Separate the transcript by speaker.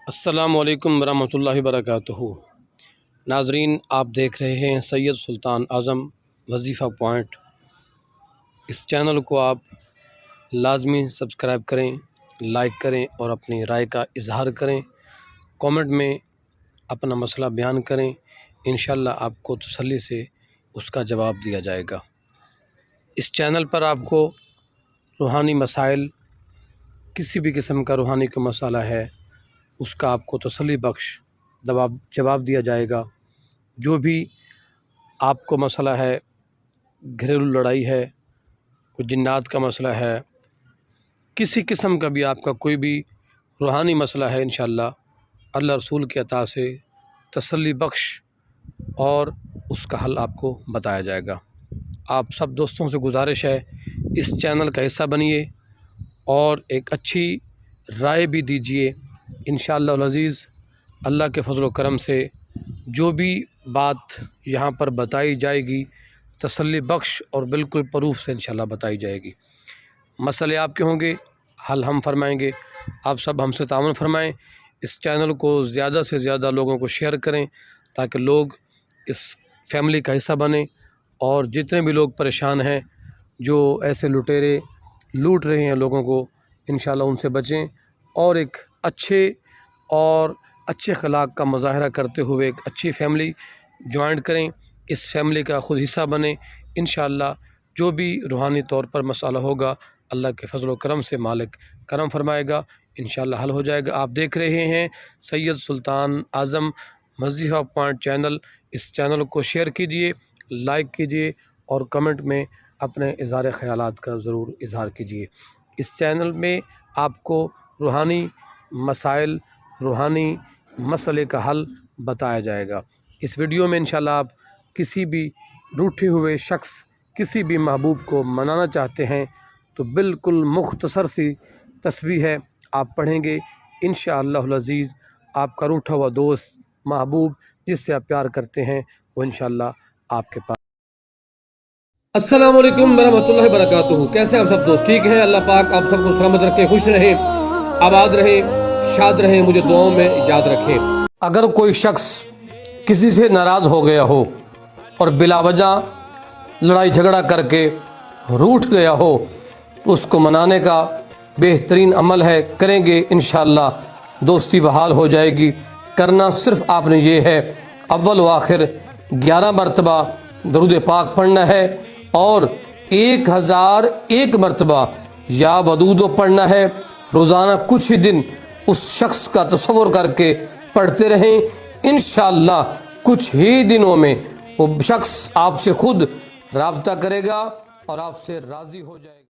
Speaker 1: السلام علیکم ورحمۃ اللہ وبرکاتہ۔ ناظرین، آپ دیکھ رہے ہیں سید سلطان اعظم وظیفہ پوائنٹ۔ اس چینل کو آپ لازمی سبسکرائب کریں، لائک کریں اور اپنی رائے کا اظہار کریں۔ کامنٹ میں اپنا مسئلہ بیان کریں، انشاءاللہ آپ کو تسلی سے اس کا جواب دیا جائے گا۔ اس چینل پر آپ کو روحانی مسائل، کسی بھی قسم کا روحانی کا مسئلہ ہے اس کا آپ کو تسلی بخش جواب دیا جائے گا۔ جو بھی آپ کو مسئلہ ہے، گھریلو لڑائی ہے، کوئی جنات کا مسئلہ ہے، کسی قسم کا بھی آپ کا کوئی بھی روحانی مسئلہ ہے، انشاءاللہ اللہ رسول کی عطا سے تسلی بخش اور اس کا حل آپ کو بتایا جائے گا۔ آپ سب دوستوں سے گزارش ہے، اس چینل کا حصہ بنیے اور ایک اچھی رائے بھی دیجیے۔ انشاءاللہ العزیز اللہ کے فضل و کرم سے جو بھی بات یہاں پر بتائی جائے گی تسلی بخش اور بالکل پروف سے انشاءاللہ بتائی جائے گی۔ مسئلے آپ کے ہوں گے، حل ہم فرمائیں گے۔ آپ سب ہم سے تعاون فرمائیں، اس چینل کو زیادہ سے زیادہ لوگوں کو شیئر کریں تاکہ لوگ اس فیملی کا حصہ بنیں، اور جتنے بھی لوگ پریشان ہیں، جو ایسے لٹیرے لوٹ رہے ہیں لوگوں کو، انشاءاللہ ان سے بچیں اور ایک اچھے اخلاق کا مظاہرہ کرتے ہوئے ایک اچھی فیملی جوائن کریں، اس فیملی کا خود حصہ بنیں۔ انشاءاللہ جو بھی روحانی طور پر مسئلہ ہوگا اللہ کے فضل و کرم سے مالک کرم فرمائے گا، انشاءاللہ حل ہو جائے گا۔ آپ دیکھ رہے ہیں سید سلطان اعظم وظیفہ پوائنٹ چینل۔ اس چینل کو شیئر کیجئے، لائک کیجئے اور کمنٹ میں اپنے اظہار خیالات کا ضرور اظہار کیجئے۔ اس چینل میں آپ کو روحانی مسائل، روحانی مسئلے کا حل بتایا جائے گا۔ اس ویڈیو میں انشاءاللہ آپ کسی بھی روٹھے ہوئے شخص، کسی بھی محبوب کو منانا چاہتے ہیں تو بالکل مختصر سی تسبیح ہے، آپ پڑھیں گے، انشاءاللہ العزیز آپ کا روٹھا ہوا دوست، محبوب جس سے آپ پیار کرتے ہیں، وہ انشاءاللہ آپ کے پاس۔ السلام علیکم ورحمۃ اللہ وبرکاتہ۔ کیسے آپ سب دوست؟ ٹھیک ہیں؟ اللہ پاک آپ سب کو سلامت رکھے، خوش رہیں، آباد رہیں، شاد رہیں، مجھے دعاؤں میں یاد رکھیں۔ اگر کوئی شخص کسی سے ناراض ہو گیا ہو اور بلا وجہ لڑائی جھگڑا کر کے روٹھ گیا ہو تو اس کو منانے کا بہترین عمل ہے، کریں گے انشاءاللہ دوستی بحال ہو جائے گی۔ کرنا صرف آپ نے یہ ہے، اول و آخر 11 مرتبہ درود پاک پڑھنا ہے اور 1001 مرتبہ یا ودود پڑھنا ہے۔ روزانہ کچھ ہی دن اس شخص کا تصور کر کے پڑھتے رہیں، انشاءاللہ کچھ ہی دنوں میں وہ شخص آپ سے خود رابطہ کرے گا اور آپ سے راضی ہو جائے گا۔